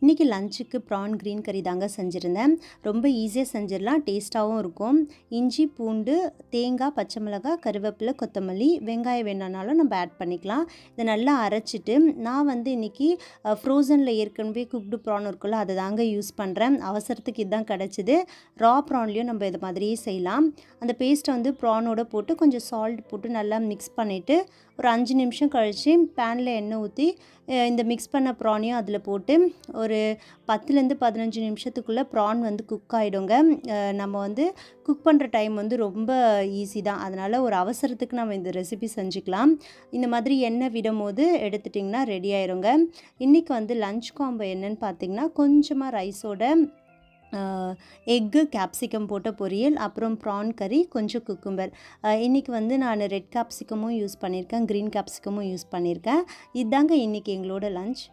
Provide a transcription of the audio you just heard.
இன்றைக்கி லஞ்சுக்கு PRAN green கறி தாங்க செஞ்சுருந்தேன். ரொம்ப ஈஸியாக செஞ்சிடலாம், டேஸ்ட்டாகவும் இருக்கும். இஞ்சி, பூண்டு, தேங்காய், பச்சை மிளகாய், கருவேப்பிலை, கொத்தமல்லி, வெங்காயம் வேணுனாலும் நம்ம ஆட் பண்ணிக்கலாம். இதை நல்லா அரைச்சிட்டு நான் இன்றைக்கி ஃப்ரோசனில் ஏற்கனவே குக்டு ப்ரான் இருக்குல்ல, அதை தாங்க யூஸ் பண்ணுறேன். அவசரத்துக்கு இதுதான் கிடச்சிது. ரா ப்ரான்லேயும் நம்ம இது மாதிரியே செய்யலாம். அந்த பேஸ்ட்டை ப்ரானோட போட்டு கொஞ்சம் சால்ட் போட்டு நல்லா மிக்ஸ் பண்ணிவிட்டு ஒரு 5 நிமிஷம் கழித்து பேனில் எண்ணெய் ஊற்றி இந்த மிக்ஸ் பண்ண ப்ரானையும் அதில் போட்டு ஒரு 10லேருந்து 15 நிமிஷத்துக்குள்ளே ப்ரான் குக் ஆகிடுங்க. நம்ம குக் பண்ணுற டைம் ரொம்ப ஈஸி தான். அதனால் ஒரு அவசரத்துக்கு நம்ம இந்த ரெசிபி செஞ்சுக்கலாம். இந்த மாதிரி எண்ணெய் விடும் போது எடுத்துட்டிங்கன்னா ரெடி ஆயிருங்க. இன்றைக்கி லஞ்ச் காம்போ என்னன்னு பார்த்திங்கன்னா, கொஞ்சமாக ரைஸோட எக்கு, கேப்சிகம் போட்ட பொரியல், அப்புறம் ப்ரான் கறி, கொஞ்சம் குக்கும்பர். இன்றைக்கி நான் ரெட் கேப்சிகமும் யூஸ் பண்ணியிருக்கேன், க்ரீன் கேப்சிகமும் யூஸ் பண்ணியிருக்கேன். இதுதாங்க இன்றைக்கி எங்களோட லஞ்ச்.